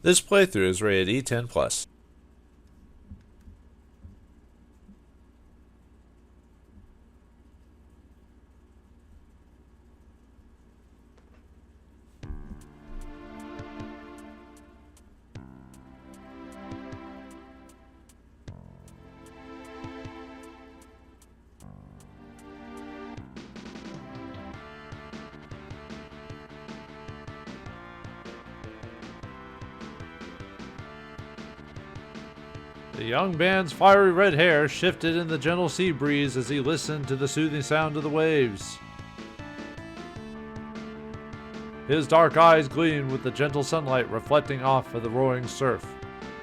This playthrough is rated E10+. The young man's fiery red hair shifted in the gentle sea breeze as he listened to the soothing sound of the waves. His dark eyes gleamed with the gentle sunlight reflecting off of the roaring surf.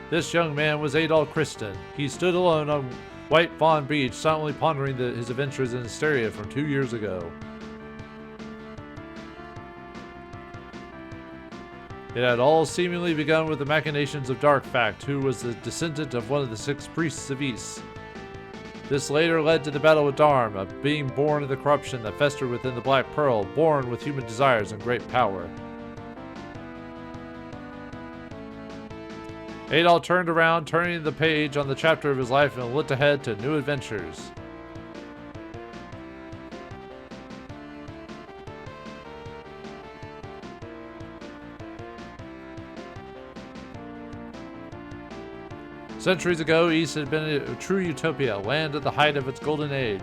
This young man was Adol Christin. He stood alone on White Fawn Beach, silently pondering his adventures in Hysteria from 2 years ago. It had all seemingly begun with the machinations of Darkfact, who was the descendant of one of the 6 priests of Ys. This later led to the Battle with Dharm, a being born of the corruption that festered within the Black Pearl, born with human desires and great power. Adol turned around, turning the page on the chapter of his life, and looked ahead to new adventures. Centuries ago, Ys had been a true utopia, a land at the height of its golden age.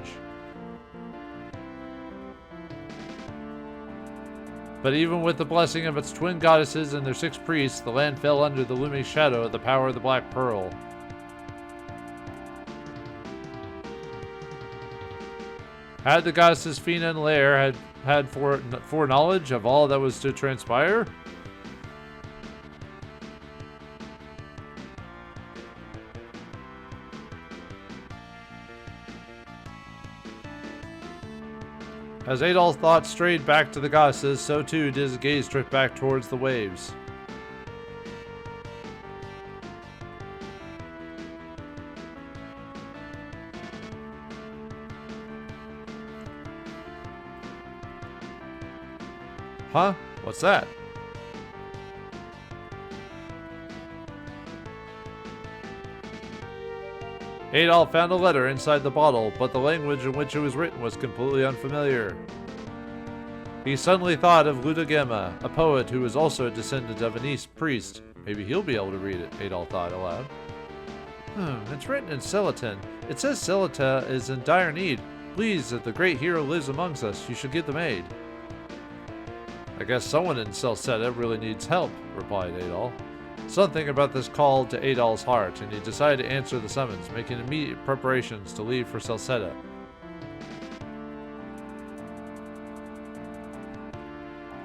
But even with the blessing of its twin goddesses and their 6 priests, the land fell under the looming shadow of the power of the Black Pearl. Had the goddesses Fina and Lair had foreknowledge of all that was to transpire? As Adol's thoughts strayed back to the goddesses, so too did his gaze drift back towards the waves. Huh? What's that? Adol found a letter inside the bottle, but the language in which it was written was completely unfamiliar. He suddenly thought of Ludogema, a poet who was also a descendant of an East priest. Maybe he'll be able to read it, Adol thought aloud. It's written in Celceta. It says Celceta is in dire need. Please, if the great hero lives amongst us, you should give them aid. I guess someone in Celceta really needs help, replied Adol. Something about this called to Adol's heart, and he decided to answer the summons, making immediate preparations to leave for Celceta.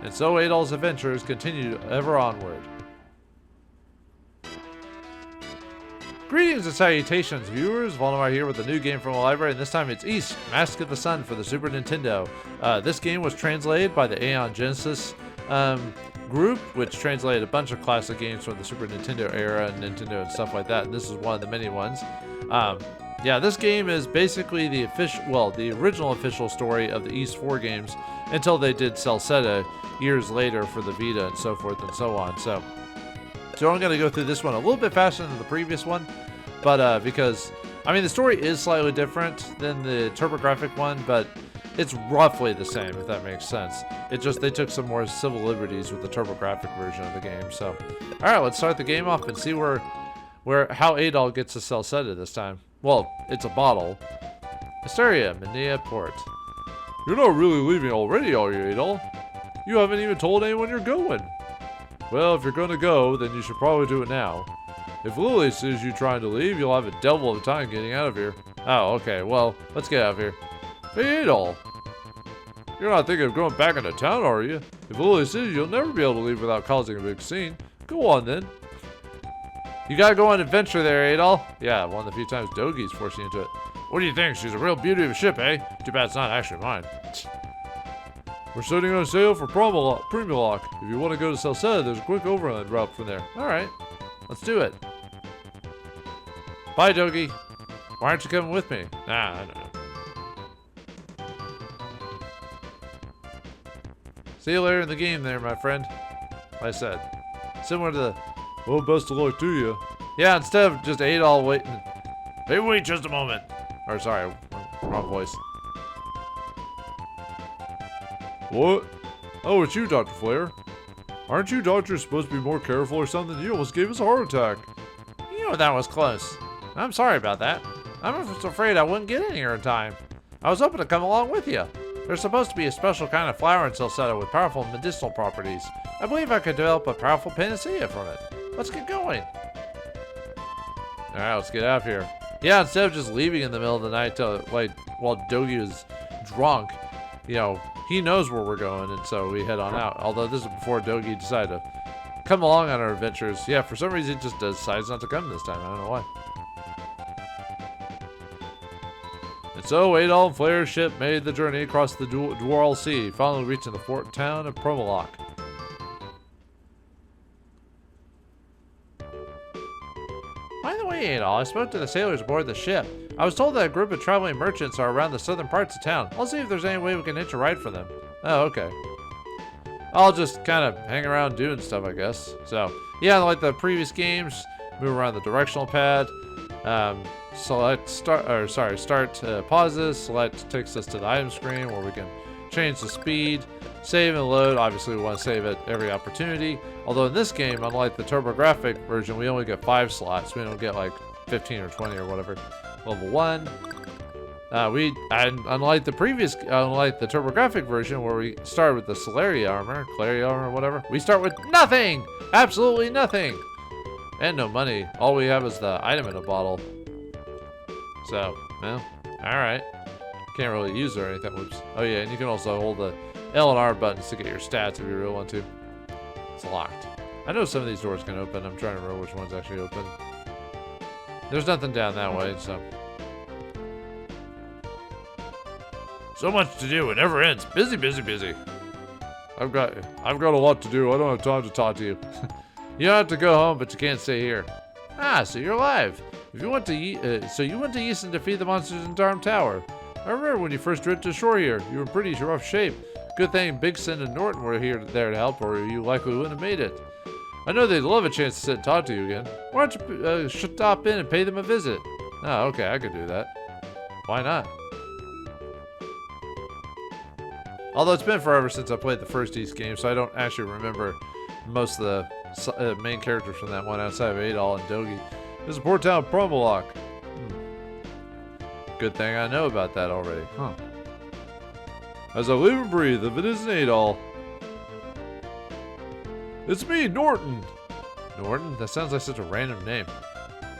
And so Adol's adventures continued ever onward. Greetings and salutations, viewers. Vauldemare here with a new game from the library, and this time it's Ys, Mask of the Sun for the Super Nintendo. This game was translated by the Aeon Genesis group, which translated a bunch of classic games from the Super Nintendo era and Nintendo and stuff like that, and this is one of the many ones. Yeah, this game is basically the original official story of the Ys 4 games until they did Celceta years later for the Vita and so forth and so on. So I'm going to go through this one a little bit faster than the previous one, but because, I mean, the story is slightly different than the TurboGrafx one, but it's roughly the same, if that makes sense. It just, they took some more civil liberties with the TurboGrafx version of the game. So, alright, let's start the game off and see how Adol gets to Celceta this time. Well, it's a bottle. Hysteria, Minia Port. You're not really leaving already, are you, Adol? You haven't even told anyone you're going. Well, if you're going to go, then you should probably do it now. If Lily sees you trying to leave, you'll have a devil of a time getting out of here. Oh, okay, well, let's get out of here. Hey, Adol. You're not thinking of going back into town, are you? If Lily sees you, you'll never be able to leave without causing a big scene. Go on, then. You gotta go on an adventure there, Adol. Yeah, one of the few times Dogi's forcing you into it. What do you think? She's a real beauty of a ship, eh? Too bad it's not actually mine. We're setting on sail for Primalock. If you want to go to Celceta, there's a quick overland route from there. Alright, let's do it. Bye, Dogi. Why aren't you coming with me? Nah, I don't know. See you later in the game there, my friend. Like I said, similar to Well, best of luck to you. Yeah, instead of just Adol waiting. Hey, wait just a moment. Or sorry, wrong voice. What? Oh, it's you, Dr. Flair. Aren't you doctors supposed to be more careful or something? You almost gave us a heart attack. You know that was close. I'm sorry about that. I'm just afraid I wouldn't get in here in time. I was hoping to come along with you. There's supposed to be a special kind of flower in Celceta with powerful medicinal properties. I believe I could develop a powerful panacea from it. Let's get going. Alright, let's get out of here. Yeah, instead of just leaving in the middle of the night to, like, while Dogi is drunk, you know, he knows where we're going, and so we head on out. Although this is before Dogi decided to come along on our adventures. Yeah, for some reason, he just decides not to come this time. I don't know why. And so, Adol and Flair's ship made the journey across the Dwarl Sea, finally reaching the port town of Promolock. By the way, Adol, I spoke to the sailors aboard the ship. I was told that a group of traveling merchants are around the southern parts of town. I'll see if there's any way we can hitch a ride for them. Oh, okay. I'll just kind of hang around doing stuff, I guess. So, yeah, like the previous games, move around the directional pad. Select start, or sorry, start pauses. Select takes us to the item screen where we can change the speed, save and load. Obviously, we want to save at every opportunity. Although in this game, unlike the TurboGrafx version, we only get 5 slots. We don't get like 15 or 20 or whatever. Level 1. Unlike the TurboGrafx version where we start with the Clary armor, whatever, we start with nothing! Absolutely nothing! And no money. All we have is the item in a bottle. So, well, alright. Can't really use it or anything. Whoops. Oh yeah, and you can also hold the L and R buttons to get your stats if you really want to. It's locked. I know some of these doors can open. I'm trying to remember which ones actually open. There's nothing down that way, so. So much to do, it never ends. Busy, busy, busy. I've got a lot to do. I don't have time to talk to you. You don't have to go home, but you can't stay here. Ah, so you're alive. If you went to so you went to Ys and defeat the monsters in Darm Tower. I remember when you first drifted to shore here. You were in pretty rough shape. Good thing Bigson and Norton were there to help, or you likely wouldn't have made it. I know they'd love a chance to sit and talk to you again. Why don't you stop in and pay them a visit? Oh, okay, I could do that. Why not? Although it's been forever since I played the first Ys game, so I don't actually remember most of the main characters from that one outside of Adol and Dogi. This is Port Town Promolock. Good thing I know about that already. Huh. As I live and breathe, if it isn't Adol. It's me, Norton! Norton? That sounds like such a random name.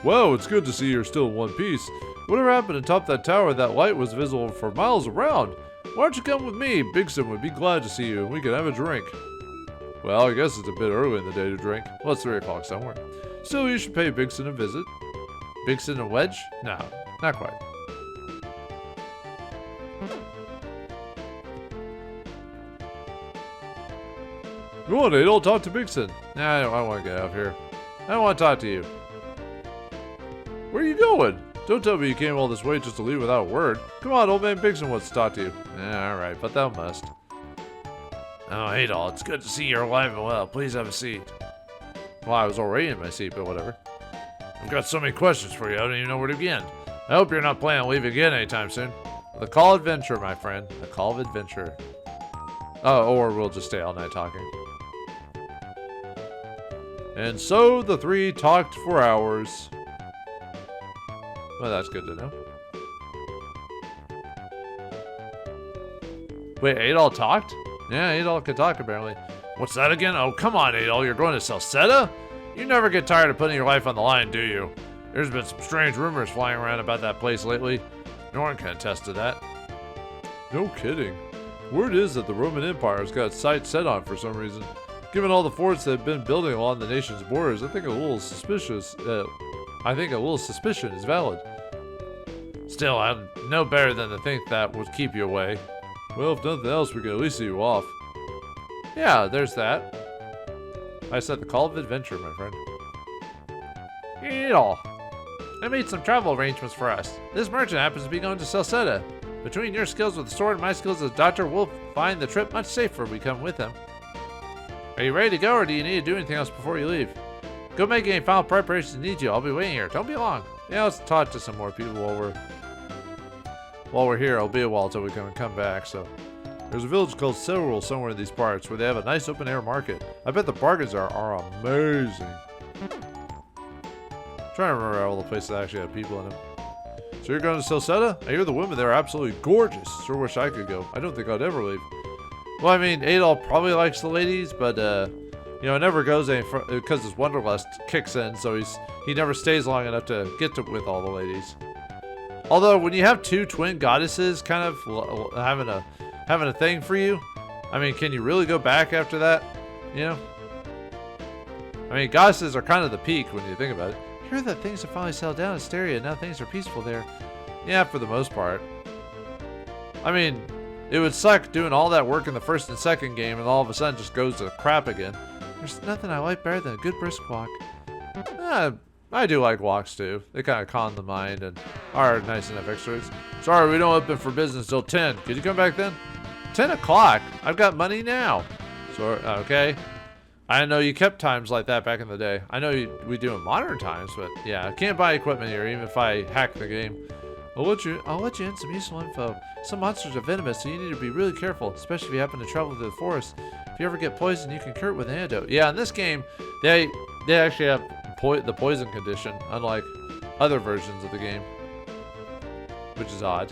Well, it's good to see you're still in one piece. Whatever happened atop that tower, that light was visible for miles around. Why don't you come with me? Bigson would be glad to see you, and we can have a drink. Well, I guess it's a bit early in the day to drink. Well, it's 3 o'clock somewhere. Still, you should pay Bigson a visit. Bigson and Wedge? No, not quite. Go on, Adol, talk to Bigson. Nah, I don't want to get out of here. I don't want to talk to you. Where are you going? Don't tell me you came all this way just to leave without a word. Come on, old man Bigson wants to talk to you. Alright, but thou must. Oh, Adol, it's good to see you're alive and well. Please have a seat. Well, I was already in my seat, but whatever. I've got so many questions for you, I don't even know where to begin. I hope you're not planning on leaving again anytime soon. The call of adventure, my friend. The call of adventure. Oh, or we'll just stay all night talking. And so the three talked for hours. Well, that's good to know. Wait, Adol talked? Yeah, Adol could talk apparently. What's that again? Oh, come on, Adol. You're going to Celceta? You never get tired of putting your life on the line, do you? There's been some strange rumors flying around about that place lately. Norton can attest to that. No kidding. Word is that the Roman Empire has got its sights set on for some reason. Given all the forts they've been building along the nation's borders, I think a little suspicion is valid. Still, I know better than to think that would keep you away. Well, if nothing else, we can at least see you off. Yeah, there's that. I said the call of adventure, my friend. Adol, I made some travel arrangements for us. This merchant happens to be going to Celceta. Between your skills with the sword and my skills as a doctor, we'll find the trip much safer if we come with him. Are you ready to go, or do you need to do anything else before you leave? Go make any final preparations need you. I'll be waiting here. Don't be long. Yeah, let's talk to some more people while we're here. It'll be a while till we come back. So there's a village called Referral somewhere in these parts where they have a nice open air market. I bet the bargains are amazing. Trying to remember all the places that actually have people in them. So you're going to Celceta? I hear the women there are absolutely gorgeous. Sure wish I could go. I don't think I'd ever leave. Well, I mean, Adol probably likes the ladies, but you know, it never goes any because his wanderlust kicks in, so he never stays long enough to get with all the ladies. Although when you have two twin goddesses kind of having a thing for you, I mean, can you really go back after that? You know? I mean, goddesses are kind of the peak when you think about it. I hear that things have finally settled down in Asteria, now things are peaceful there. Yeah, for the most part. I mean, it would suck doing all that work in the first and second game and all of a sudden just goes to crap again. There's nothing I like better than a good brisk walk. I do like walks too. They kind of calm the mind and are nice enough extras. Sorry, we don't open for business till 10. Could you come back then? 10 o'clock? I've got money now. So, okay. I didn't know you kept times like that back in the day. I know we do in modern times, but yeah, I can't buy equipment here even if I hack the game. I'll let you in some useful info. Some monsters are venomous, so you need to be really careful, especially if you happen to travel through the forest. If you ever get poisoned, you can cure it with an antidote. Yeah, in this game, they actually have the poison condition, unlike other versions of the game, which is odd.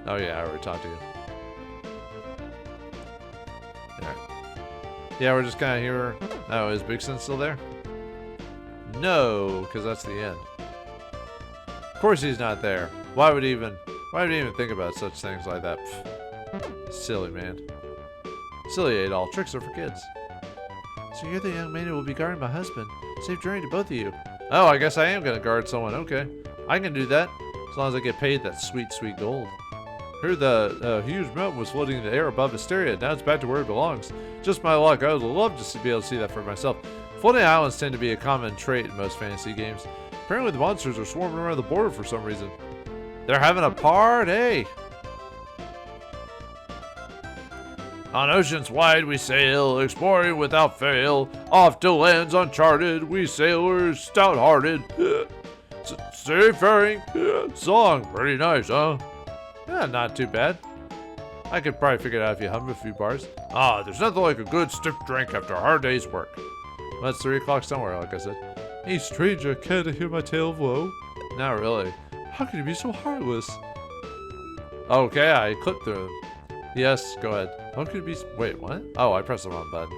Oh yeah, I already talked to you. Alright. Yeah, we're just kind of here. Oh, is Bigson still there? No, because that's the end. Of course he's not there. Why would he even think about such things like that? Pfft. Silly man. Silly Adol. Tricks are for kids. So you're the young man who will be guarding my husband. Safe journey to both of you. Oh, I guess I am going to guard someone. Okay. I can do that. As long as I get paid that sweet, sweet gold. Heard the huge mountain was floating in the air above Asteria. Now it's back to where it belongs. Just my luck. I would love to be able to see that for myself. Floating islands tend to be a common trait in most fantasy games. Apparently the monsters are swarming around the border for some reason. They're having a party! On oceans wide we sail, exploring without fail. Off to lands uncharted, we sailors stout-hearted. Seafaring song, pretty nice, huh? Yeah, not too bad. I could probably figure it out if you hum a few bars. Ah, there's nothing like a good stiff drink after a hard day's work. Well, it's 3 o'clock somewhere, like I said. Hey, stranger, care to hear my tale of woe? Not really. How can you be so heartless? Okay, I clipped through them. Yes, go ahead. How can you be... Wait, what? Oh, I pressed the wrong button.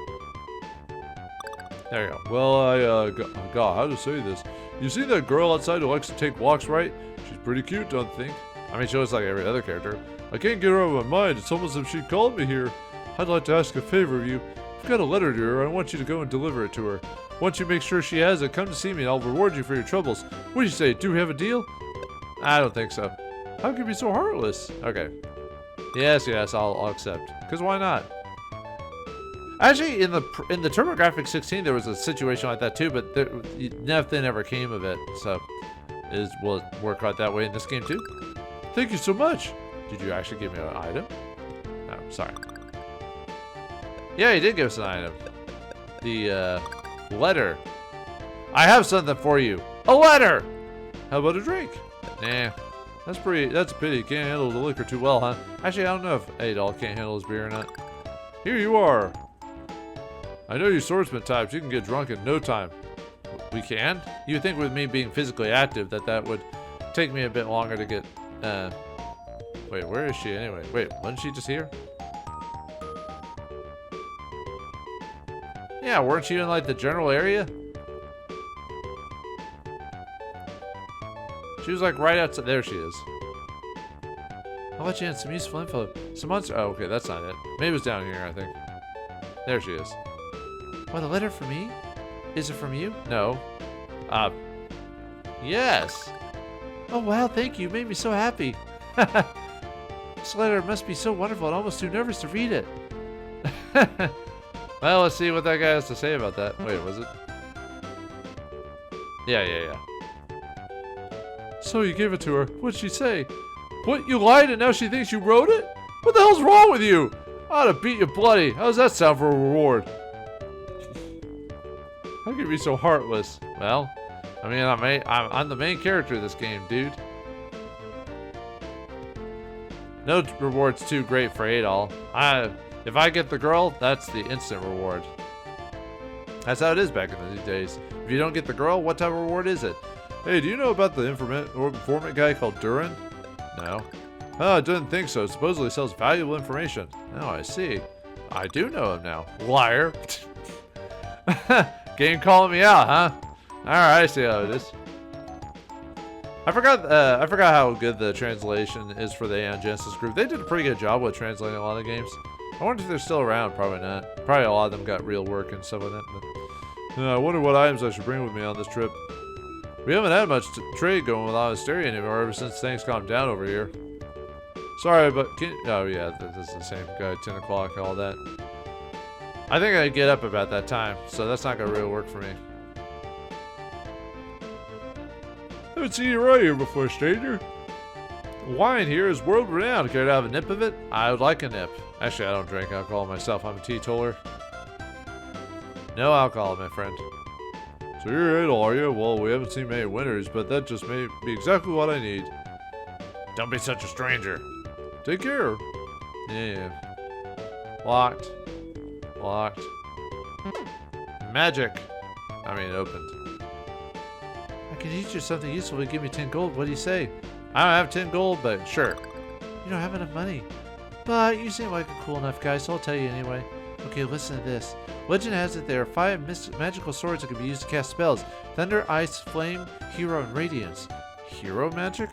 There you go. Well, God, how to say this? You see that girl outside who likes to take walks, right? She's pretty cute, don't you think? I mean, she looks like every other character. I can't get her out of my mind. It's almost as if she called me here. I'd like to ask a favor of you. I've got a letter to her. I want you to go and deliver it to her. Once you make sure she has it, come to see me and I'll reward you for your troubles. What do you say? Do we have a deal? I don't think so. How can you be so heartless? Okay. Yes, I'll accept. Because why not? Actually, in the TurboGrafx 16, there was a situation like that too, but nothing ever came of it. So, will it work out that way in this game too? Thank you so much. Did you actually give me an item? No, sorry. Yeah, he did give us an item. The letter. I have something for you. A letter. How about a drink? Nah. That's a pity. Can't handle the liquor too well, huh? Actually, I don't know if Adol can't handle his beer or not. Here you are. I know you swordsman types. You can get drunk in no time. We can? You'd think with me being physically active that would take me a bit longer to get... Wait, where is she anyway? Wait, wasn't she just here? Yeah, weren't you in like the general area? She was like right outside. There she is. I'll let you in some useful info. Some monster. Oh, okay, that's not it. Maybe it was down here, I think. There she is. What, a letter for me? Is it from you? No. Yes. Oh, wow, thank you. You made me so happy. This letter must be so wonderful. I'm almost too nervous to read it. Well, let's see what that guy has to say about that. Wait, was it? Yeah. So you gave it to her. What'd she say? What, you lied and now she thinks you wrote it? What the hell's wrong with you? I ought to beat you bloody. How does that sound for a reward? How can you be so heartless? Well, I mean, I'm the main character of this game, dude. No reward's too great for Adol. If I get the girl, that's the instant reward. That's how it is back in the days. If you don't get the girl, what type of reward is it? Hey, do you know about the informant guy called Duran? No. Oh, I didn't think so. Supposedly sells valuable information. Oh, I see. I do know him now. Liar. Game calling me out, huh? Alright, I see how it is. I forgot how good the translation is for the Aeon Genesis group. They did a pretty good job with translating a lot of games. I wonder if they're still around. Probably not. Probably a lot of them got real work and stuff like that. But, I wonder what items I should bring with me on this trip. We haven't had much trade going with Hysteria anymore ever since things calmed down over here. Sorry, but oh yeah, this is the same guy. 10 o'clock, all that. I think I get up about that time, so that's not gonna really work for me. I haven't seen you right here before, stranger. The wine here is world renowned. Care to have a nip of it? I would like a nip. Actually, I don't drink alcohol myself. I'm a teetotaler. No alcohol, my friend. So you're Adol, are you? Well, we haven't seen many winners, but that just may be exactly what I need. Don't be such a stranger. Take care. Yeah. Locked. Locked. Magic. I mean, opened. I can teach you something useful to give me 10 gold. What do you say? I don't have 10 gold, but sure. You don't have enough money. But you seem like a cool enough guy, so I'll tell you anyway. Okay, listen to this. Legend has it there are 5 magical swords that can be used to cast spells. Thunder, Ice, Flame, Hero, and Radiance. Hero magic?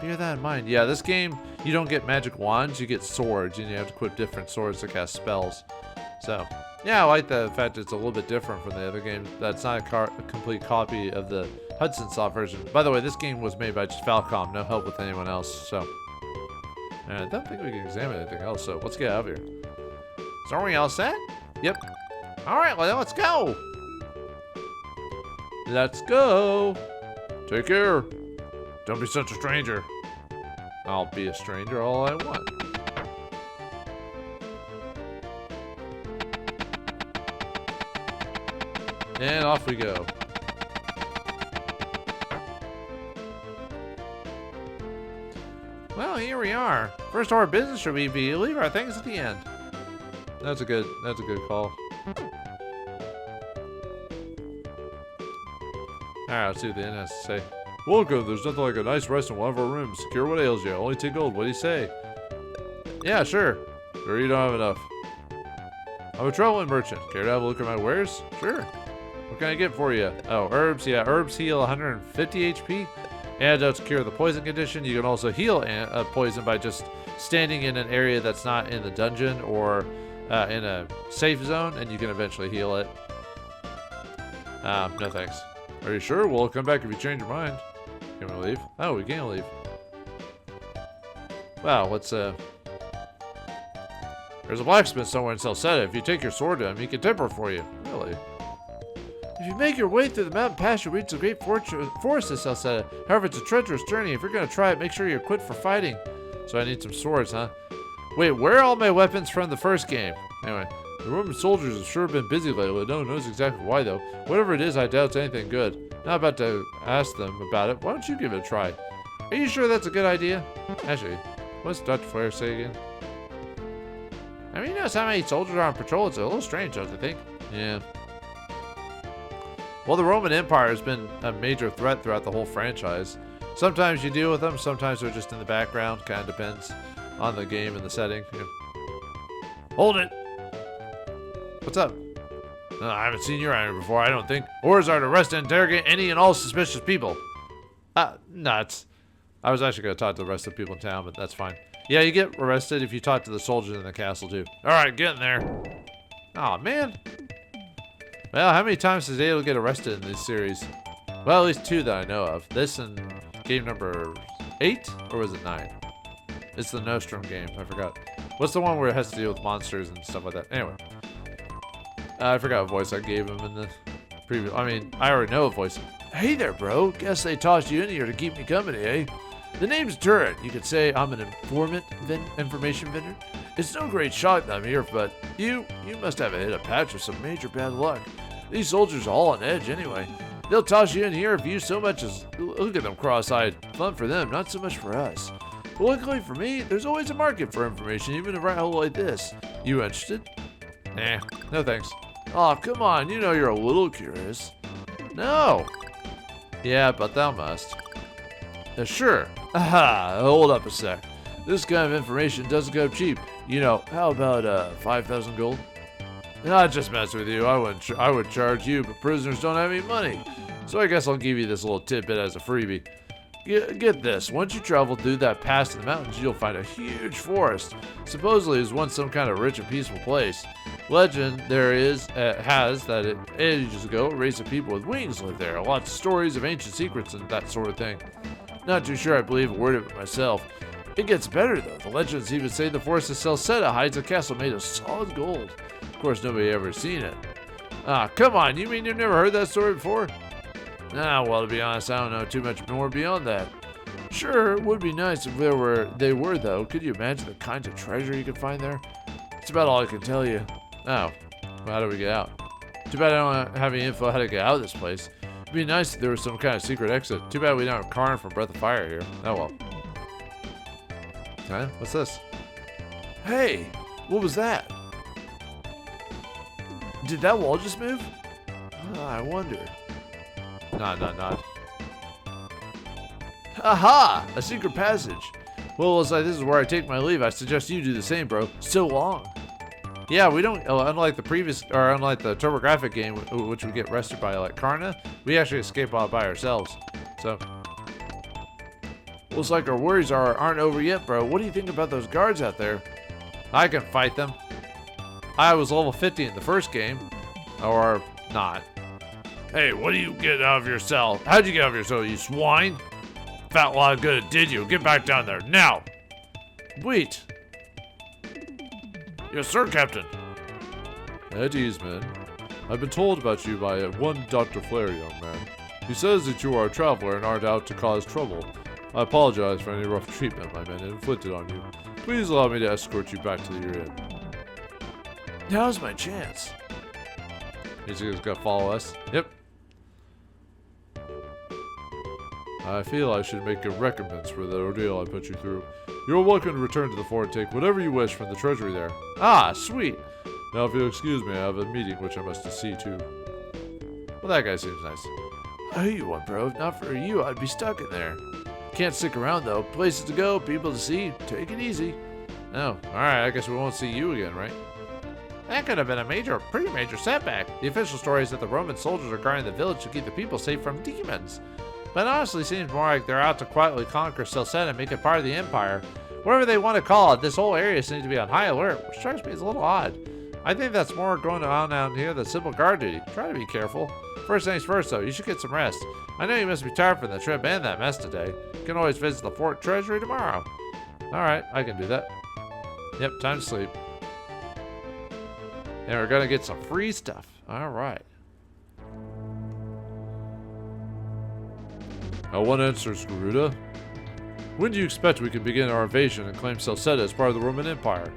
Bear that in mind. Yeah, this game, you don't get magic wands, you get swords, and you have to equip different swords to cast spells. So, yeah, I like the fact it's a little bit different from the other games. That's not a complete copy of the Hudson-soft version. By the way, this game was made by just Falcom, no help with anyone else, so. And I don't think we can examine anything else, so let's get out of here. So are we all set? Yep. Alright, well, let's go! Let's go! Take care! Don't be such a stranger. I'll be a stranger all I want. And off we go. Well, here we are. First order of business should we leave our things at the end. That's a good call. Alright, let's see what the inn has to say. Welcome, there's nothing like a nice rest in one of our rooms. Secure what ails you. Only 10 gold. What do you say? Yeah, sure. Sure, you don't have enough. I'm a traveling merchant. Care to have a look at my wares? Sure. What can I get for you? Oh, herbs. Yeah, herbs heal 150 HP. Antidotes cure the poison condition. You can also heal poison by just standing in an area that's not in the dungeon or in a safe zone, and you can eventually heal it. No thanks. Are you sure? We'll come back if you change your mind. Can we leave? Oh, we can leave. Wow, let's there's a blacksmith somewhere in Celceta. If you take your sword to him, he can temper for you. Really? If you make your way through the mountain pass, you'll reach the great forest of Celceta. However, it's a treacherous journey. If you're going to try it, make sure you're equipped for fighting. So I need some swords, huh? Wait, where are all my weapons from the first game? Anyway, the Roman soldiers have sure been busy lately. No one knows exactly why, though. Whatever it is, I doubt it's anything good. Not about to ask them about it. Why don't you give it a try? Are you sure that's a good idea? Actually, what's Dr. Flair say again? I mean, you notice how many soldiers are on patrol? It's a little strange, don't you think? Yeah. Well, the Roman Empire has been a major threat throughout the whole franchise. Sometimes you deal with them, sometimes they're just in the background. Kind of depends on the game and the setting. Yeah. Hold it! What's up? No, I haven't seen your iron before, I don't think. Orders are to arrest and interrogate any and all suspicious people. Nuts. I was actually going to talk to the rest of the people in town, but that's fine. Yeah, you get arrested if you talk to the soldiers in the castle, too. Alright, get in there. Aw, man. Well, how many times does Adol get arrested in this series? Well, at least 2 that I know of. This and game number 8? Or was it 9? It's the Nostrum game. I forgot. What's the one where it has to deal with monsters and stuff like that? Anyway. I forgot what voice I gave him in the previous. I mean, I already know a voice. Hey there, bro. Guess they tossed you in here to keep me company, eh? The name's Turret. You could say I'm an information vendor. It's no great shock that I'm here, but you must have hit a patch with some major bad luck. These soldiers are all on edge anyway. They'll toss you in here if you so much as look at them cross-eyed. Fun for them, not so much for us. But luckily for me, there's always a market for information, even in a hole like this. You interested? Nah, no thanks. Aw, come on, you know you're a little curious. No. Yeah, but thou must. Sure. Aha, hold up a sec. This kind of information doesn't go cheap. You know, how about 5,000 gold? Nah, just mess with you. I would charge you, but prisoners don't have any money. So I guess I'll give you this little tidbit as a freebie. Get this. Once you travel through that pass in the mountains, you'll find a huge forest. Supposedly it was once some kind of rich and peaceful place. Legend there has that ages ago, a race of people with wings lived there. Lots of stories of ancient secrets and that sort of thing. Not too sure I believe a word of it myself. It gets better though. The legends even say the forest of Celceta hides a castle made of solid gold. Of course, nobody ever seen it. Ah, come on, you mean you've never heard that story before? Ah, well, to be honest, I don't know too much more beyond that. Sure, it would be nice if they were though. Could you imagine the kinds of treasure you could find there? It's about all I can tell you. Oh, well, how do we get out? Too bad I don't have any info how to get out of this place. It'd be nice if there was some kind of secret exit. Too bad we don't have Karn from Breath of Fire here. Oh well. Huh? What's this? Hey, what was that? Did that wall just move? Oh, I wonder. Not. Aha! A secret passage. Well, looks like this is where I take my leave. I suggest you do the same, bro. So long. Yeah, we don't. Unlike the TurboGrafx game, which we get rescued by like Karna, we actually escape all by ourselves. So. Looks like our worries aren't over yet, bro. What do you think about those guards out there? I can fight them. I was level 50 in the first game. Or not. Hey, what do you get out of your cell? How'd you get out of your cell, you swine? Fat lot of good it did you. Get back down there, now! Wait. Yes, sir, Captain. At ease, man. I've been told about you by one Dr. Flare, young man. He says that you are a traveler and aren't out to cause trouble. I apologize for any rough treatment my men inflicted on you. Please allow me to escort you back to your inn. Now's my chance. He's just gonna follow us. Yep. I feel I should make a recompense for the ordeal I put you through. You're welcome to return to the fort and take whatever you wish from the treasury there. Ah, sweet. Now, if you'll excuse me, I have a meeting which I must see to. Well, that guy seems nice. I owe you one, bro. If not for you, I'd be stuck in there. Can't stick around, though. Places to go, people to see. Take it easy. Oh, alright. I guess we won't see you again, right? That could have been a pretty major setback. The official story is that the Roman soldiers are guarding the village to keep the people safe from demons. But it honestly seems more like they're out to quietly conquer Celceta and make it part of the Empire. Whatever they want to call it, this whole area seems to be on high alert, which strikes me as a little odd. I think that's more going on out here than simple guard duty. Try to be careful. First things first, though, you should get some rest. I know you must be tired from the trip and that mess today. You can always visit the fort treasury tomorrow. Alright, I can do that. Yep, time to sleep. And we're gonna get some free stuff. Alright. One answers, Garuda. When do you expect we can begin our invasion and claim Celceta as part of the Roman Empire?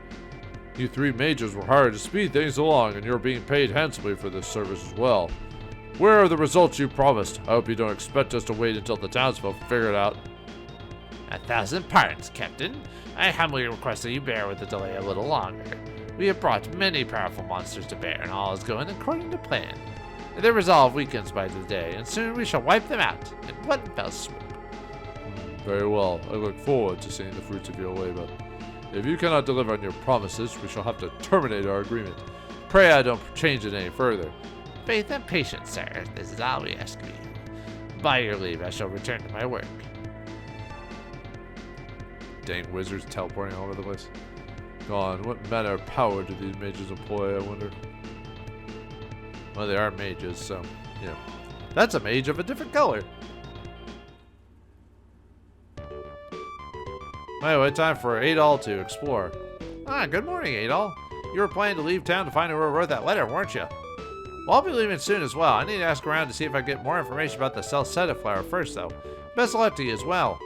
You three mages were hired to speed things along, and you're being paid handsomely for this service as well. Where are the results you promised? I hope you don't expect us to wait until the townsfolk figure it out. 1,000 pardons, Captain. I humbly request that you bear with the delay a little longer. We have brought many powerful monsters to bear, and all is going according to plan. Their resolve weakens by the day, and soon we shall wipe them out in one fell swoop. Very well. I look forward to seeing the fruits of your labor. If you cannot deliver on your promises, we shall have to terminate our agreement. Pray I don't change it any further. Faith and patience, sir. This is all we ask of you. By your leave, I shall return to my work. Dang wizards teleporting all over the place. Gone. What manner of power do these mages employ, I wonder? Well, they are mages, so, you know. That's a mage of a different color. Anyway, time for Adol to explore. Ah, good morning, Adol. You were planning to leave town to find out who wrote that letter, weren't you? Well, I'll be leaving soon as well. I need to ask around to see if I get more information about the Celceta flower first, though. Best of luck to you as well.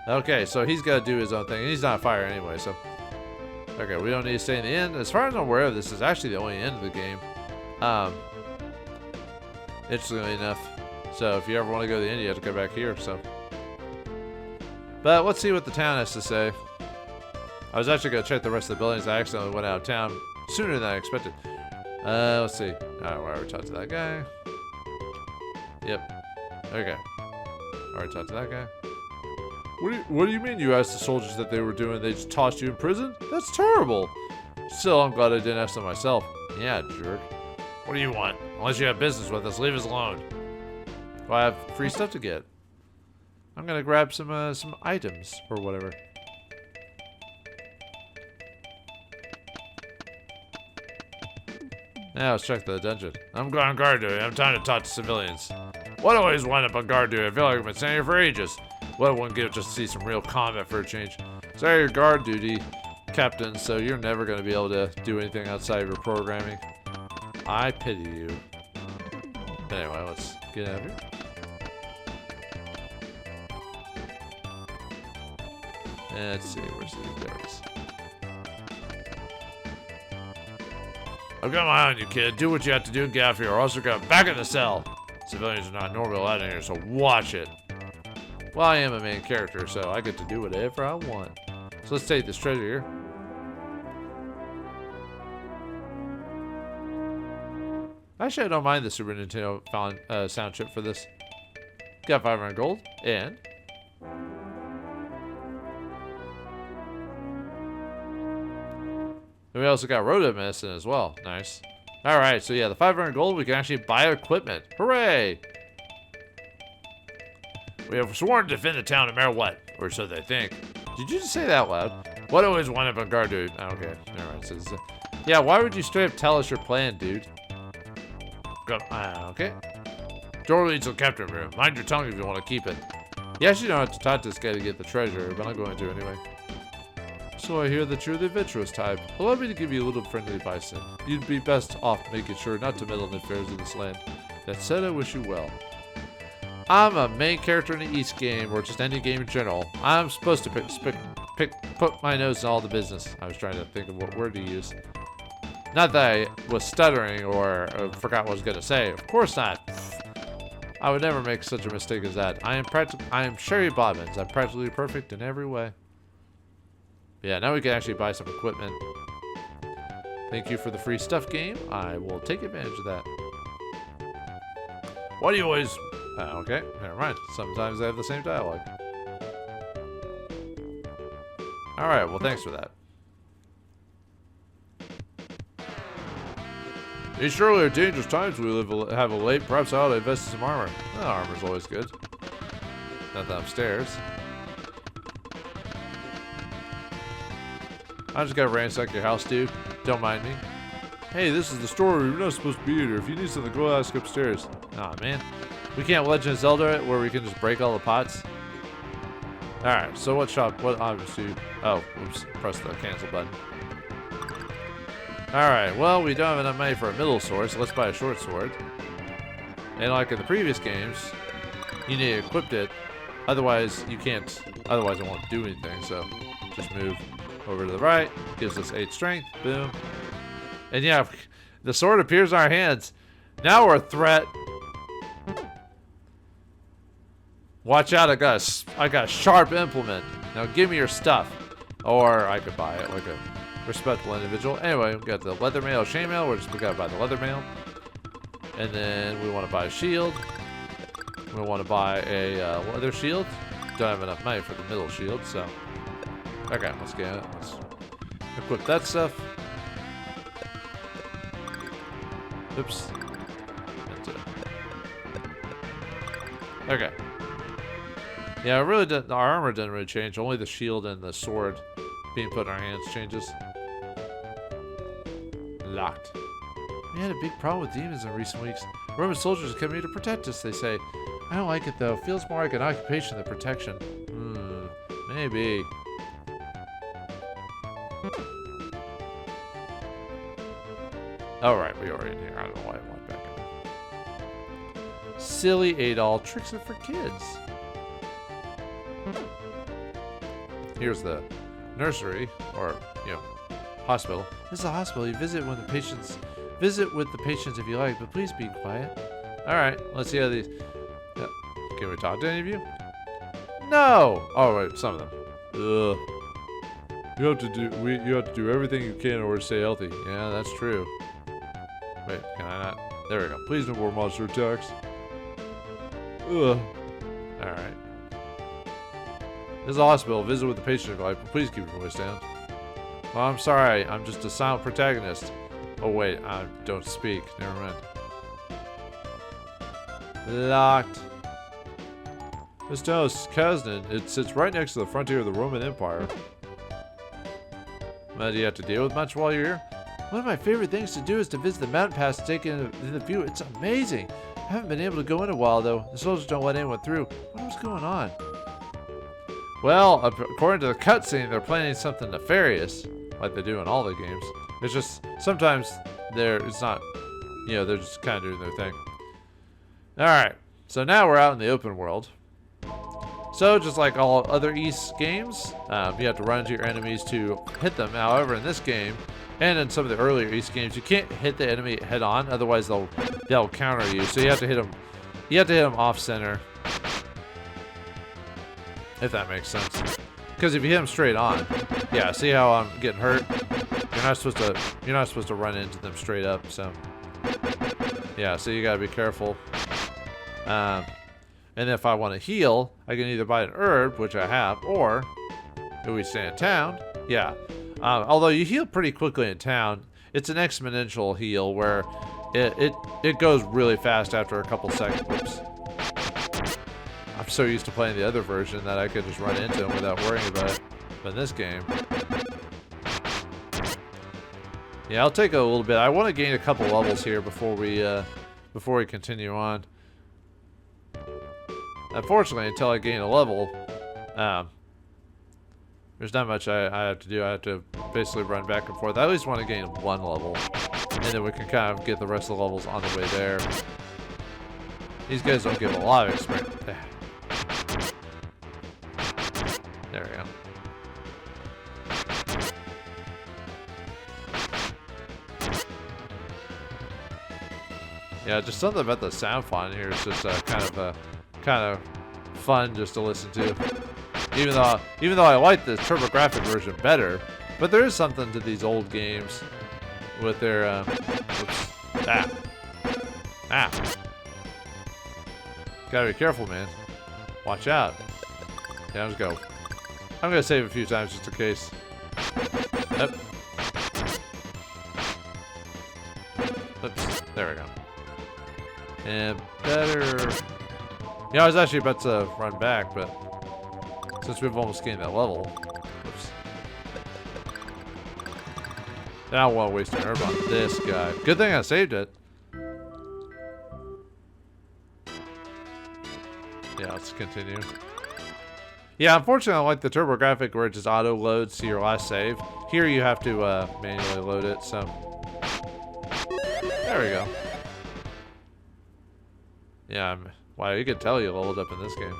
Okay, so he's got to do his own thing, and he's not fire anyway, so. Okay, we don't need to stay in the inn. As far as I'm aware, this is actually the only end of the game. interestingly enough. So if you ever want to go to the end, you have to go back here. So, but let's see what the town has to say. I was actually going to check the rest of the buildings. I accidentally went out of town sooner than I expected. Let's see. Alright, well, I already talked to that guy. Yep. Okay. Already talked to that guy. What do you mean you asked the soldiers that they were doing? They just tossed you in prison? That's terrible. Still, I'm glad I didn't ask them myself. Yeah, jerk. What do you want? Unless you have business with us, leave us alone. Well, I have free stuff to get. I'm gonna grab some items or whatever. Now let's check the dungeon. I'm going guard duty. I have time to talk to civilians. What do I always wind up on guard duty? I feel like I've been staying here for ages. Well, one get just to see some real combat for a change. Sorry, your guard duty, Captain, so you're never going to be able to do anything outside of your programming. I pity you. Anyway, let's get out of here. And let's see, where's the guards? I've got my eye on you, kid. Do what you have to do and get out of here, or else you're going back in the cell. Civilians are not normal out in here, so watch it. Well, I am a main character, so I get to do whatever I want. So let's take this treasure here. Actually, I don't mind the Super Nintendo sound chip for this. Got 500 gold, and... we also got Roto Medicine as well. Nice. Alright, so yeah, the 500 gold, we can actually buy equipment. Hooray! We have sworn to defend the town no matter what, or so they think. Did you just say that out loud? What always wind up on guard duty? Oh, okay, alright. So yeah, why would you straight up tell us your plan, dude? Go. Okay. Door leads to the captain room. Mind your tongue if you want to keep it. You actually don't have to talk to this guy to get the treasure, but I'm going to anyway. So I hear that you're the adventurous type. Allow me to give you a little friendly advice then. You'd be best off making sure not to meddle in the affairs of this land. That said, I wish you well. I'm a main character in the East game, or just any game in general. I'm supposed to put my nose in all the business. I was trying to think of what word to use. Not that I was stuttering or forgot what I was going to say. Of course not. I would never make such a mistake as that. I am Sherry Bobbins. I'm practically perfect in every way. Yeah, now we can actually buy some equipment. Thank you for the free stuff game. I will take advantage of that. Why do you always... okay, never mind. Sometimes they have the same dialogue. Alright, well thanks for that. These surely are dangerous times we have a late. Perhaps I ought to invest in some armor. Well, armor's always good. Nothing upstairs. I just gotta ransack your house, dude. Don't mind me. Hey, this is the story. We're not supposed to be here. If you need something, go ask upstairs. Aw, man. We can't Legend of Zelda it where we can just break all the pots? Alright, so what shop? What obviously... oh, oops. Press the cancel button. Alright, well, we don't have enough money for a middle sword, so let's buy a short sword. And like in the previous games, you need to equip it. Otherwise, you can't... otherwise, it won't do anything, so just move over to the right. Gives us 8 strength. Boom. And yeah, the sword appears in our hands. Now we're a threat. Watch out, I got a sharp implement. Now give me your stuff. Or I could buy it like a respectable individual. Anyway, we got the leather mail, chainmail. We gotta buy the leather mail. And then we want to buy a shield. We want to buy a leather shield. Don't have enough money for the middle shield, so... okay, let's get it. Let's equip that stuff. Oops. That's it. Okay. Yeah, it really didn't, our armor didn't really change. Only the shield and the sword being put in our hands changes. Locked. We had a big problem with demons in recent weeks. Roman soldiers are coming here to protect us, they say. I don't like it though. It feels more like an occupation than protection. Maybe. Alright, we are in here. I don't know why I went back in there. Silly Adol tricks it for kids. Here's the nursery, or, you know, hospital. This is a hospital. You visit with the patients if you like, but please be quiet. Alright, let's see how these... Can we talk to any of you? No! Oh, wait, some of them. Ugh. You have to do everything you can in order to stay healthy. Yeah, that's true. Wait, can I not? There we go. Please no more monster attacks. Ugh. Alright. This is a hospital. Visit with the patient if you like, but please keep your voice down. Oh, I'm sorry. I'm just a silent protagonist. Oh, wait. I don't speak. Never mind. Locked. This town is Kaznan. It sits right next to the frontier of the Roman Empire. Do you have to deal with much while you're here? One of my favorite things to do is to visit the mountain pass and take in the view. It's amazing. I haven't been able to go in a while, though. The soldiers don't let anyone through. What was going on? Well, according to the cutscene, they're planning something nefarious, like they do in all the games. It's just, sometimes it's not, they're just kind of doing their thing. Alright, so now we're out in the open world. So, just like all other Ys games, you have to run into your enemies to hit them. However, in this game, and in some of the earlier Ys games, you can't hit the enemy head on, otherwise they'll counter you. So you have to hit them. You have to hit them off center, if that makes sense. Because if you hit them straight on, yeah. See how I'm getting hurt? You're not supposed to run into them straight up. So yeah. So you gotta be careful. And if I want to heal, I can either buy an herb, which I have, or if we stay in town, yeah. Although you heal pretty quickly in town, it's an exponential heal where it goes really fast after a couple seconds. Oops. I'm so used to playing the other version that I could just run into them without worrying about it. But in this game, yeah, I'll take a little bit. I want to gain a couple levels here before we continue on. Unfortunately, until I gain a level, there's not much I have to do. I have to basically run back and forth. I at least want to gain one level, and then we can kind of get the rest of the levels on the way there. These guys don't give a lot of experience. There we go. Yeah, just something about the sound font here is just kind of fun just to listen to. Even though I like the TurboGrafx version better, but there is something to these old games with their oops. Gotta be careful, man. Watch out. Yeah, let's go. I'm gonna save a few times just in case. Yep. Oops. There we go. And better. I was actually about to run back, but since we've almost gained that level, oops. I don't want to waste an herb on this guy. Good thing I saved it. Yeah, let's continue. Yeah, unfortunately, I like the TurboGrafx where it just auto loads to your last save. Here you have to manually load it, so there we go. Yeah, wow, you can tell you leveled up in this game.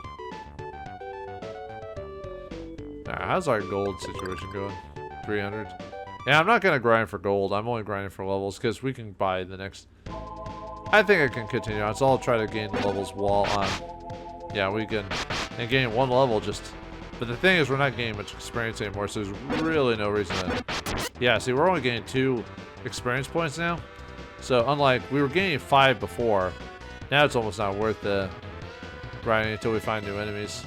Alright, how's our gold situation going? 300. Yeah, I'm not going to grind for gold. I'm only grinding for levels because we can buy the next... I think I can continue on, so I'll try to gain levels while on... Yeah, we can... And gain one level just... But the thing is, we're not gaining much experience anymore, so there's really no reason to... Yeah, see, we're only gaining 2 experience points now. So, unlike... We were gaining 5 before. Now it's almost not worth the grinding until we find new enemies.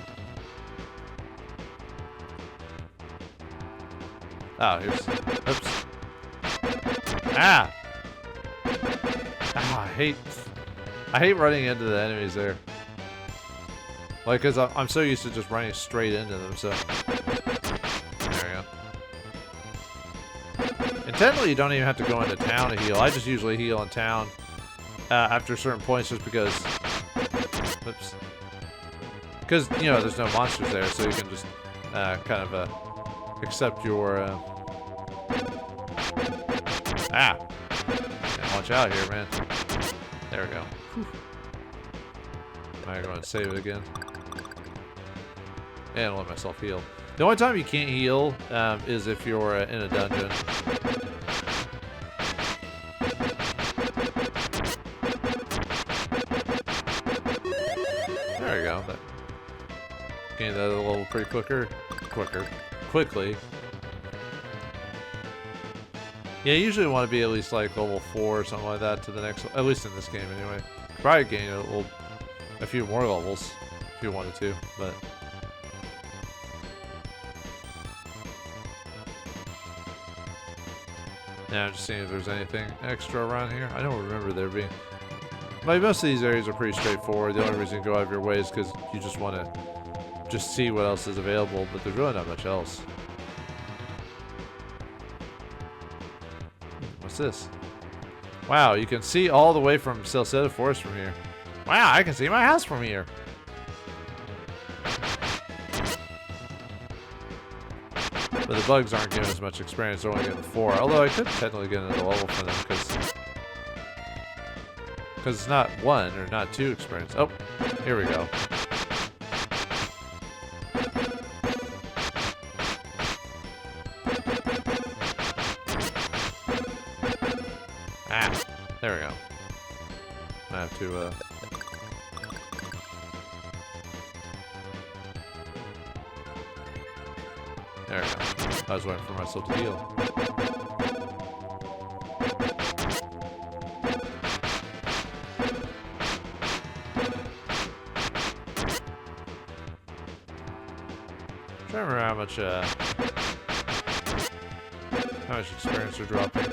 Oh, here's... Oops. Ah! Ah, I hate running into the enemies there. Like, because I'm so used to just running straight into them, so... There we go. And technically, you don't even have to go into town to heal. I just usually heal in town after certain points just because... Oops. Because, there's no monsters there, so you can just kind of accept your... Ah! Yeah, watch out here, man. There we go. Alright, go ahead and save it again. And let myself heal. The only time you can't heal is if you're in a dungeon. There we go. Gain that a little pretty quickly. Yeah, you usually want to be at least like level 4 or something like that to the next, at least in this game anyway. Probably gain a few more levels if you wanted to, but. Now I'm just seeing if there's anything extra around here. I don't remember there being. Like, most of these areas are pretty straightforward. The only reason you go out of your way is because you just want to just see what else is available, but there's really not much else. What's this? Wow, you can see all the way from Celceta Forest from here. Wow, I can see my house from here. But the bugs aren't giving as much experience. They're only getting 4. Although I could technically get another level for them because it's not 1 or not 2 experience. Oh, here we go. Ah, there we go. I have to, there we go. I was waiting for myself to heal. I'm trying to remember how much experience they're dropping.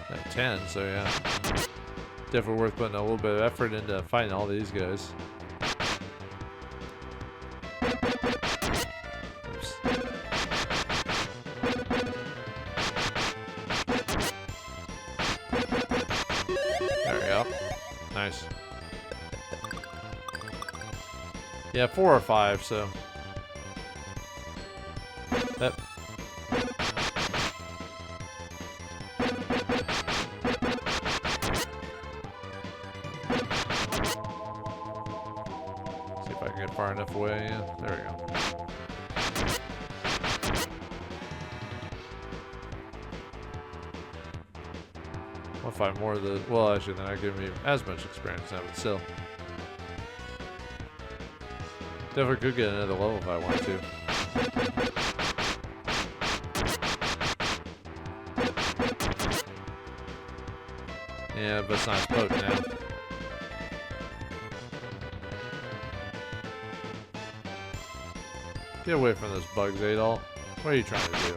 At 10, so yeah. Definitely worth putting a little bit of effort into fighting all these guys. Oops. There we go. Nice. Yeah, 4 or 5, so. Yep. See if I can get far enough away. Yeah, there we go. I'll find more of the. Well, actually, they're not giving me as much experience now, but still. Definitely could get another level if I want to. Yeah, but it's not as potent now. Get away from those bugs, Adol. What are you trying to do?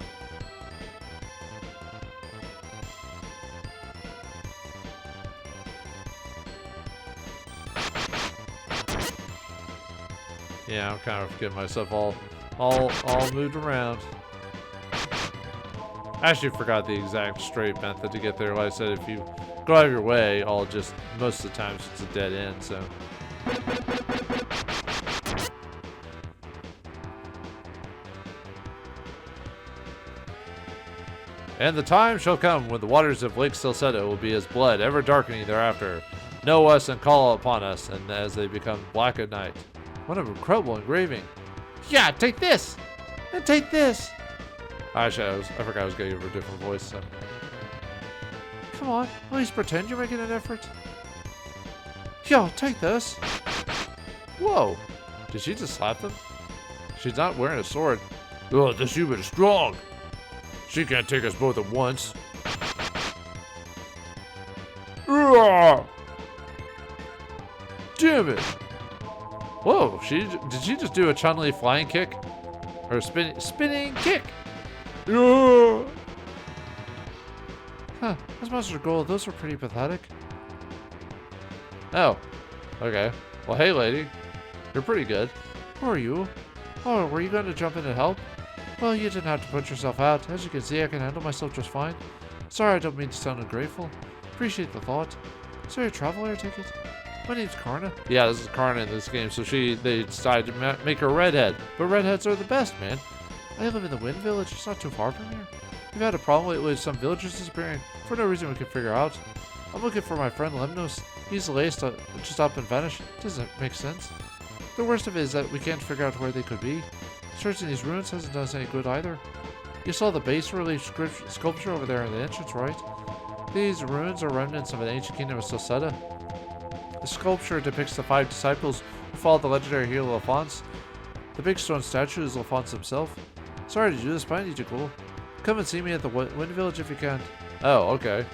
Yeah, I'm kind of getting myself all moved around. I actually forgot the exact straight method to get there. Like I said, if you go out of your way, most of the times it's a dead end, so. And the time shall come when the waters of Lake Celceta will be as blood, ever darkening thereafter. Know us and call upon us, and as they become black at night. What an incredible engraving. Yeah, take this! And take this! Actually, I forgot I was going to give her a different voice, so. Come on, at least pretend you're making an effort. Yo, take this! Whoa! Did she just slap them? She's not wearing a sword. Oh, this human is strong! She can't take us both at once. Damn it! Whoa, did she just do a Chun-Li flying kick? Or a spinning kick? Huh, as Monster Gold, those were pretty pathetic. Oh, okay. Well, hey lady, you're pretty good. Who are you? Oh, were you going to jump in and help? Well, you didn't have to put yourself out. As you can see, I can handle myself just fine. Sorry, I don't mean to sound ungrateful. Appreciate the thought. Is there a traveler ticket? My name's Karna. Yeah, this is Karna in this game, so they decided to make her a redhead. But redheads are the best, man. I live in the Wind Village. It's not too far from here. We've had a problem lately with some villagers disappearing for no reason we can figure out. I'm looking for my friend Lemnos. He's laced just up and vanished. Doesn't make sense. The worst of it is that we can't figure out where they could be. Searching these ruins hasn't done us any good either. You saw the bas-relief sculpture over there in the entrance, right? These ruins are remnants of an ancient kingdom of Celceta. The sculpture depicts the 5 disciples who followed the legendary hero Alphonse. The big stone statue is Alphonse himself. Sorry to do this, but I need you cool. Come and see me at the Wind Village if you can. Oh, okay.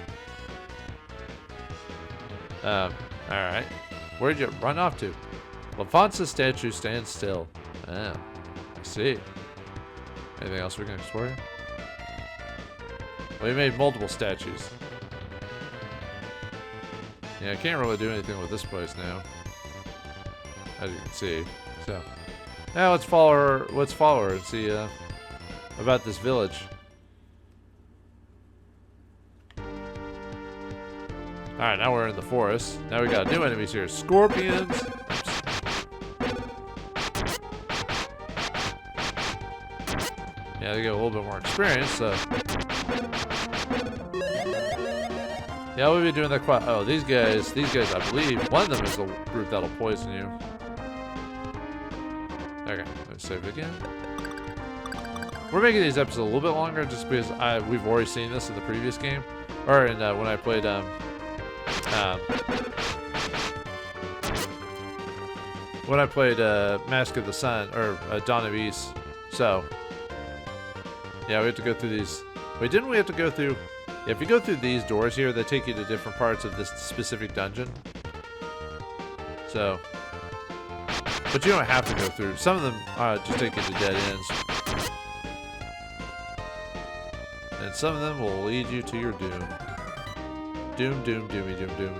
Alright. Where'd you run off to? Alphonse's statue stands still. Oh, I see. Anything else we can explore here? Well, we made multiple statues. Yeah, I can't really do anything with this place now, as you can see. So, now let's follow her and see about this village. Alright, now we're in the forest. Now we got new enemies here. Scorpions. Yeah, they get a little bit more experience, so. Yeah, we'll be doing that quite. Oh, these guys, I believe, one of them is the group that'll poison you. Okay, let's save it again. We're making these episodes a little bit longer just because we've already seen this in the previous game. Or in when I played Mask of the Sun or Dawn of Ys. So yeah, we have to go through these. Wait, didn't we have to go through? Yeah, if you go through these doors here, they take you to different parts of this specific dungeon. So, but you don't have to go through. Some of them just take you to dead ends, and some of them will lead you to your doom. Doom, doom, doomy, doom, doom.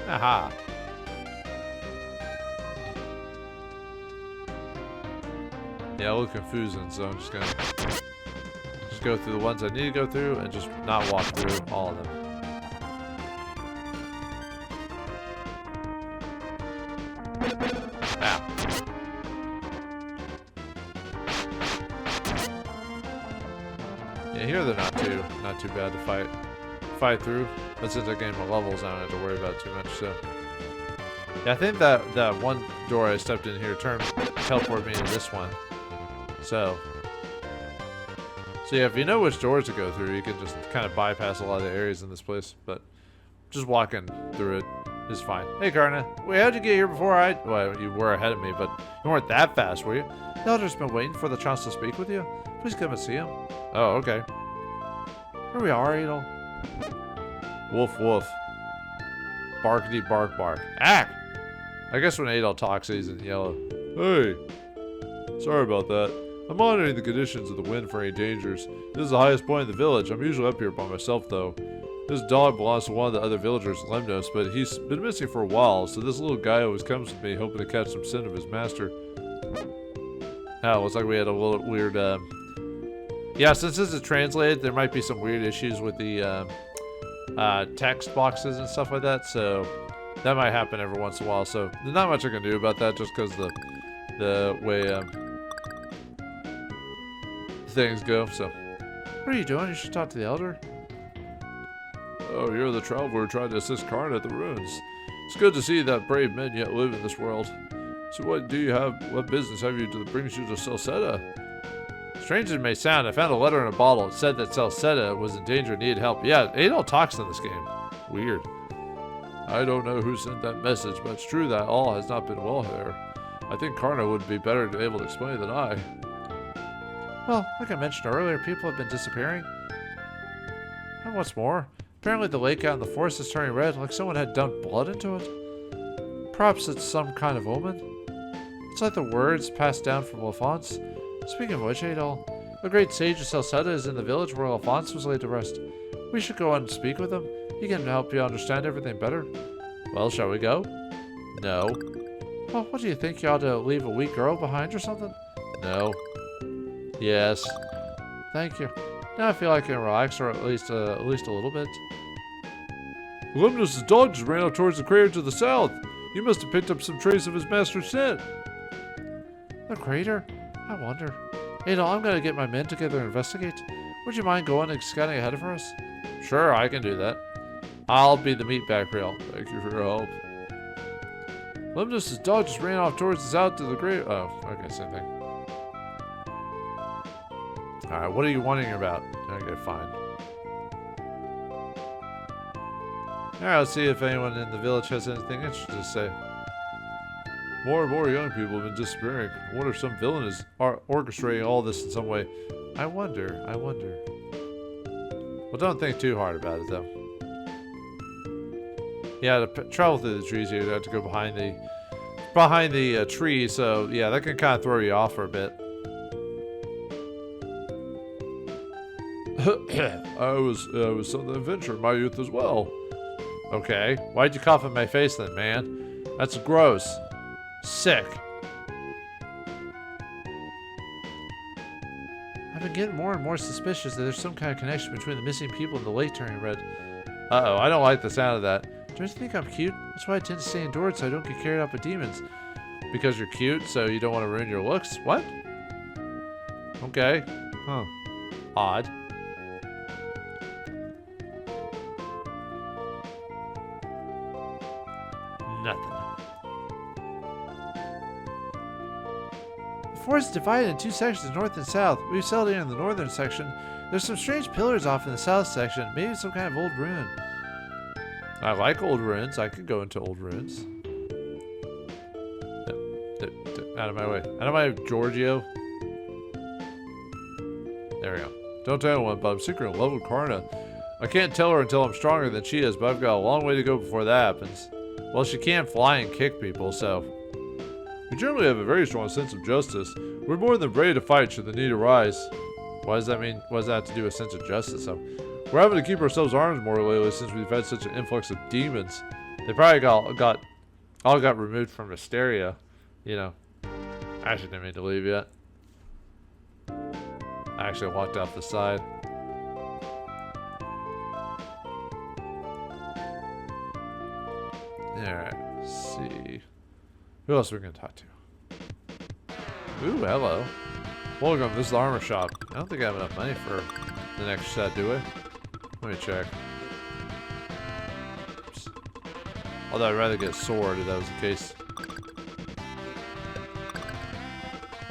Aha. Yeah, a little confusing, so I'm just gonna go through the ones I need to go through and just not walk through all of them. Ow. Yeah, here they're not too bad to fight through. But since I gained my levels, I don't have to worry about it too much. So yeah, I think that one door I stepped in here teleported me to this one. So yeah, if you know which doors to go through, you can just kind of bypass a lot of the areas in this place. But just walking through it is fine. Hey, Karna. Wait, how'd you get here before well, you were ahead of me, but you weren't that fast, were you? The Elder's been waiting for the chance to speak with you. Please come and see him. Oh, okay. Here we are, Adol. Woof, woof. Barkity, bark, bark. Ah! I guess when Adol talks, he's in yellow. Hey. Sorry about that. I'm monitoring the conditions of the wind for any dangers. This is the highest point in the village. I'm usually up here by myself, though. This dog belongs to one of the other villagers, Lemnos, but he's been missing for a while, so this little guy always comes with me, hoping to catch some scent of his master. Oh, looks like we had a little weird, yeah, since this is translated, there might be some weird issues with the, text boxes and stuff like that, so that might happen every once in a while, so there's not much I can do about that just because the way, things go, so. What are you doing? You should talk to the Elder. Oh, you're the traveler trying to assist Karn at the ruins. It's good to see that brave men yet live in this world. So what business have you that brings you to Celceta? Strange as it may sound, I found a letter in a bottle. It said that Celceta was in danger and needed help. Yeah, Adol talks in this game. Weird. I don't know who sent that message, but it's true that all has not been well here. I think Karna would be better to be able to explain than I. Well, like I mentioned earlier, people have been disappearing. And what's more, apparently the lake out in the forest is turning red, like someone had dumped blood into it. Perhaps it's some kind of omen. It's like the words passed down from Alphonse. Speaking of which, Adol, the great sage of Celceta is in the village where Alphonse was laid to rest. We should go and speak with him. He can help you understand everything better. Well, shall we go? No. Well, what do you think? You ought to leave a weak girl behind or something? No. Yes. Thank you. Now I feel like I can relax, or at least a little bit. Lemnos' dog just ran out towards the crater to the south. You must have picked up some trace of his master's scent. The crater? I wonder. Adol, I'm going to get my men together and investigate. Would you mind going and scouting ahead of us? Sure, I can do that. I'll be the meatbag rail. Thank you for your help. Lemnos' dog just ran off towards the south to the crater. Oh, okay, same thing. Alright, what are you wondering about? Okay, fine. Alright, let's see if anyone in the village has anything interesting to say. More and more young people have been disappearing. I wonder if some villain is orchestrating all this in some way. I wonder. Well, don't think too hard about it, though. Yeah, to travel through the trees, you have to go behind the tree, so yeah, that can kind of throw you off for a bit. I was on the adventure in my youth as well. Okay, why'd you cough in my face then, man? That's gross. Sick. I've been getting more and more suspicious that there's some kind of connection between the missing people and the lake turning red. Uh-oh, I don't like the sound of that. Don't you think I'm cute? That's why I tend to stay indoors so I don't get carried off by demons. Because you're cute, so you don't want to ruin your looks? What? Okay. Huh. Odd. Nothing. The forest is divided in two sections, north and south. We've settled in the northern section. There's some strange pillars off in the south section. Maybe some kind of old ruin. I like old ruins. I could go into old ruins. Out of my way. Out of my Giorgio. There we go. Don't tell anyone, but I'm secretly in love with Karna. I can't tell her until I'm stronger than she is, but I've got a long way to go before that happens. Well, she can't fly and kick people, so... We generally have a very strong sense of justice. We're more than ready to fight should the need arise. What does that mean? What does that have to do with sense of justice? So, we're having to keep ourselves armed more lately since we've had such an influx of demons. They probably all got removed from Hysteria, you know. I actually didn't mean to leave yet. I actually walked off the side. Alright, let's see. Who else are we going to talk to? Ooh, hello. Welcome, this is the armor shop. I don't think I have enough money for the next set, do I? Let me check. Oops. Although I'd rather get a sword if that was the case.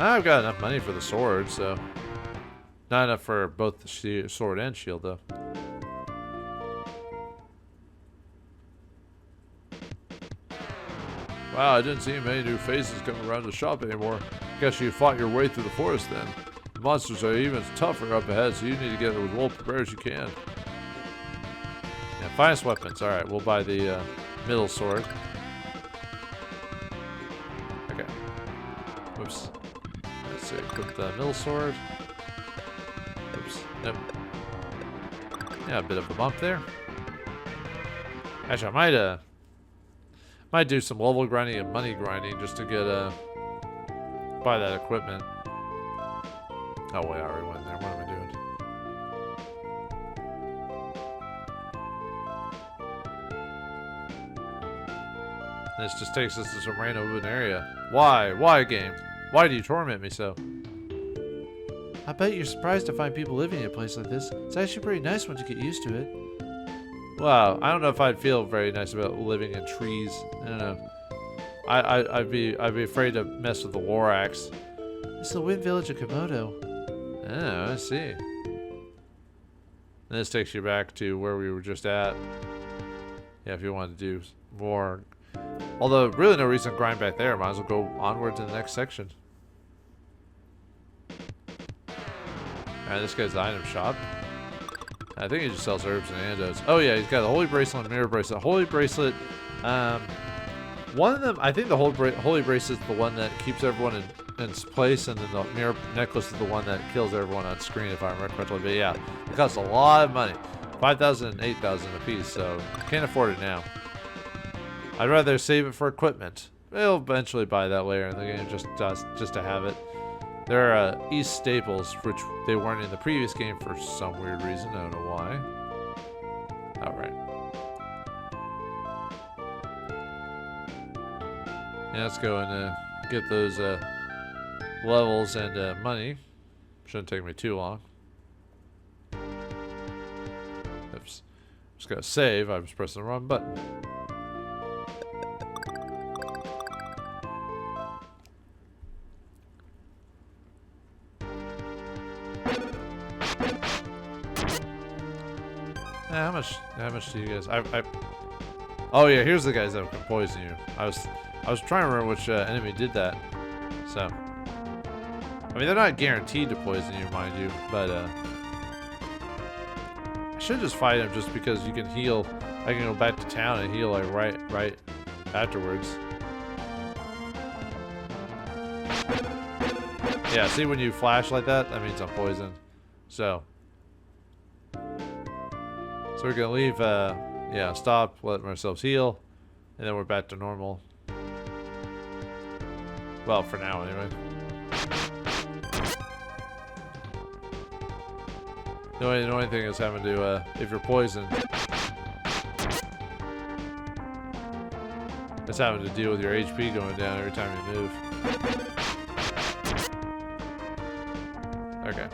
I've got enough money for the sword, so... Not enough for both the sword and shield, though. Wow, I didn't see many new faces coming around the shop anymore. Guess you fought your way through the forest then. The monsters are even tougher up ahead, so you need to get as well prepared as you can. Yeah, finest weapons. Alright, we'll buy the middle sword. Okay. Whoops. Let's see, equip the middle sword. Oops. Nope. Yeah, a bit of a bump there. Actually, I might do some level grinding and money grinding just to get buy that equipment. Oh wait, I already went there. What am I doing? This just takes us to some random open area. Why? Why, game? Why do you torment me so? I bet you're surprised to find people living in a place like this. It's actually pretty nice once you get used to it. Wow, I don't know if I'd feel very nice about living in trees. I don't know. I'd be afraid to mess with the war axe. It's the wind village of Komodo. Oh, I see. And this takes you back to where we were just at. Yeah, if you wanted to do more. Although, really no reason to grind back there. Might as well go onward to the next section. Alright, this guy's the item shop. I think he just sells herbs and antidotes. Oh yeah, he's got the holy bracelet and mirror bracelet. Holy bracelet, one of them, I think the holy bracelet is the one that keeps everyone in its place, and then the mirror necklace is the one that kills everyone on screen, if I remember correctly. But yeah, it costs a lot of money, 5,000 and 8,000 a piece, so can't afford it now. I'd rather save it for equipment. We'll eventually buy that later in the game, just to have it. There are East staples, which they weren't in the previous game for some weird reason. I don't know why. Alright. Yeah, let's go and get those levels and money. Shouldn't take me too long. Oops. Just gotta save. I was pressing the wrong button. How much do you guys? Oh yeah, here's the guys that can poison you. I was trying to remember which enemy did that. So, I mean, they're not guaranteed to poison you, mind you, but I should just fight them just because you can heal. I can go back to town and heal like right afterwards. Yeah, see when you flash like that, that means I'm poisoned. So we're gonna leave. Yeah, stop, let ourselves heal, and then we're back to normal. Well, for now, anyway. The only thing is having to, if you're poisoned, it's having to deal with your HP going down every time you move. Okay.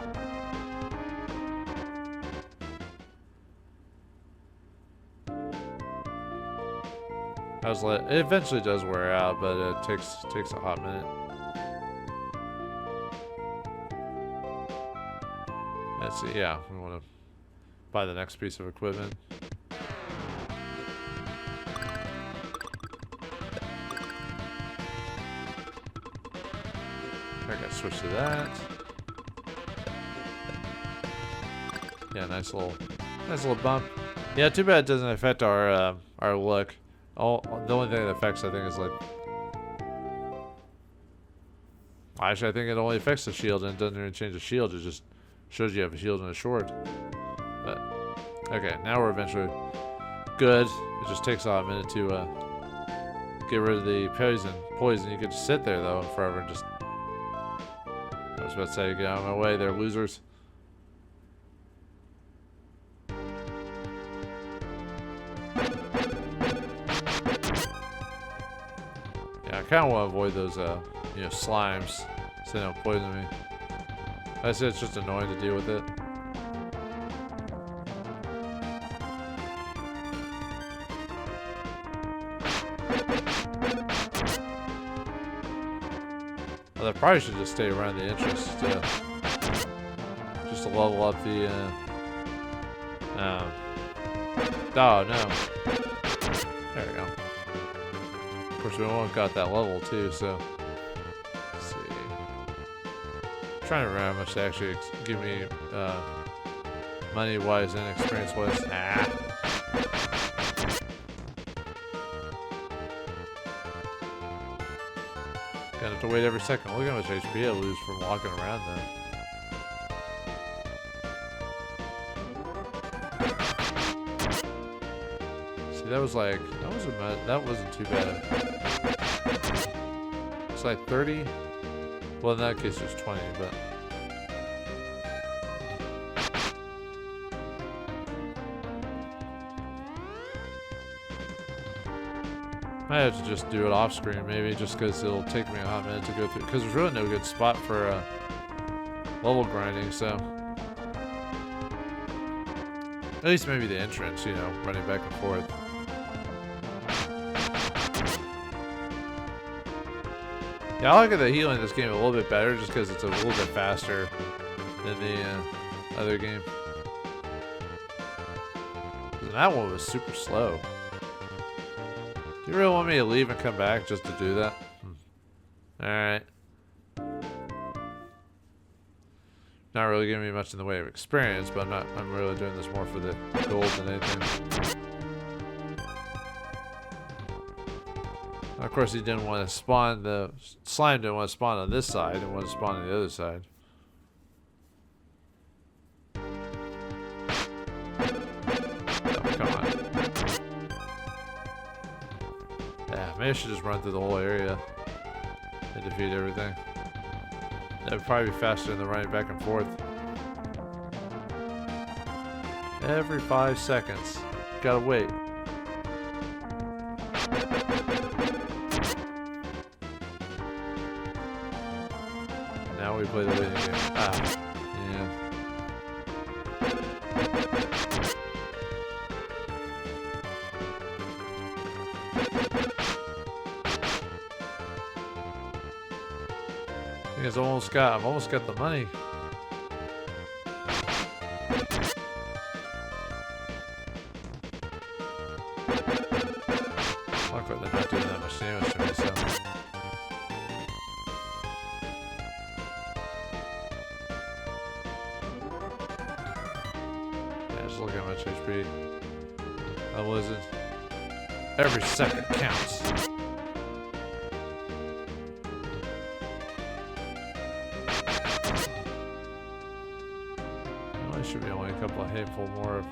It eventually does wear out, but it takes a hot minute. Let's see. Yeah, we want to buy the next piece of equipment. Okay, switch to that. Yeah, nice little bump. Yeah, too bad it doesn't affect our look. The only thing that affects, I think, is like... Actually, I think it only affects the shield and it doesn't even change the shield. It just shows you have a shield and a sword. But, okay, now we're eventually good. It just takes a minute to get rid of the poison. You could just sit there, though, forever and just... I was about to say, get out of my way, they're losers. I kind of want to avoid those, slimes, so they don't poison me. I said it's just annoying to deal with it. Well, I probably should just stay around the entrance just to level up the. Oh no! There we go. Of course, we won't got that level too, so let's see. I'm trying to remember how much they actually give me money-wise and experience-wise. Gonna have to wait every second. Look how much HP I lose from walking around then. See, that wasn't too bad. It's like 30. Well, in that case, it's 20, but. I have to just do it off screen, maybe, just because it'll take me a hot minute to go through. Because there's really no good spot for level grinding, so. At least maybe the entrance, running back and forth. Yeah, I like the healing in this game a little bit better, just because it's a little bit faster than the other game. And that one was super slow. Do you really want me to leave and come back just to do that? Alright. Not really giving me much in the way of experience, but I'm really doing this more for the gold than anything. Of course, he didn't want to spawn, the slime didn't want to spawn on this side, and wanted to spawn on the other side. Oh, come on. Yeah, maybe I should just run through the whole area and defeat everything. That would probably be faster than the running back and forth. Every 5 seconds. Gotta wait. Now we play the waiting game. Yeah. I've almost got the money. they're not doing that much damage to me, so. Yeah, just look how much HP. That wasn't. Every second counts. Well, should be only a couple of handful more of.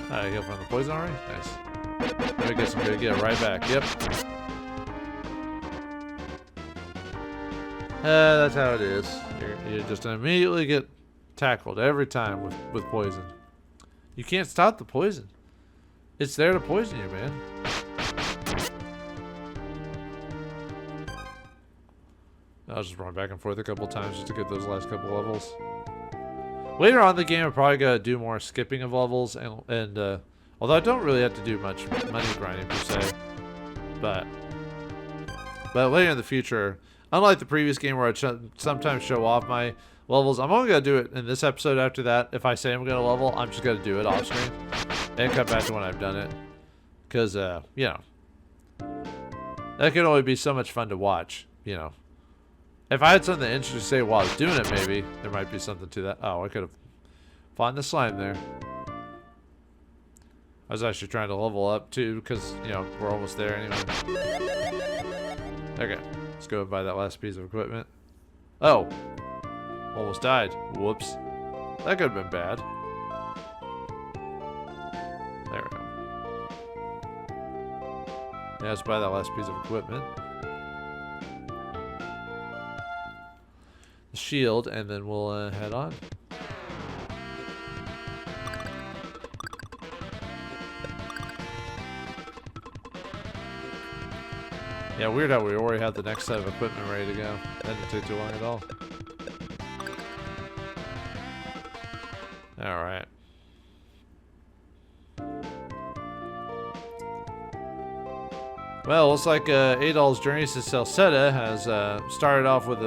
I heal from the poison already? Nice. I guess I'm gonna get right back. Yep. That's how it is. You just immediately get tackled every time with poison. You can't stop the poison. It's there to poison you, man. I'll just run back and forth a couple times just to get those last couple levels. Later on in the game, I'm probably gonna do more skipping of levels, and although I don't really have to do much money grinding per se, but later in the future, unlike the previous game where I sometimes show off my levels, I'm only gonna do it in this episode. After that, if I say I'm gonna level, I'm just gonna do it off screen and come back to when I've done it, because you know, that can only be so much fun to watch, you know. If I had something interesting to say while I was doing it, maybe there might be something to that. Oh, I could have fought the slime there. I was actually trying to level up too, because, you know, we're almost there anyway. Okay, let's go and buy that last piece of equipment. Oh, almost died. Whoops. That could have been bad. There we go. Yeah, let's buy that last piece of equipment. Shield, and then we'll head on. Yeah, weird how we already had the next set of equipment ready to go. That didn't take too long at all. Alright. Well, looks like Adol's journey to Celceta has started off with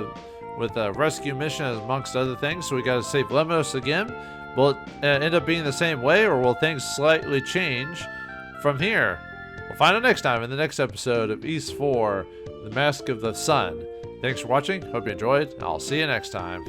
a rescue mission amongst other things, so we gotta save Lemos again. Will it end up being the same way, or will things slightly change from here? We'll find out next time in the next episode of Ys 4, The Mask of the Sun. Thanks for watching, hope you enjoyed, and I'll see you next time.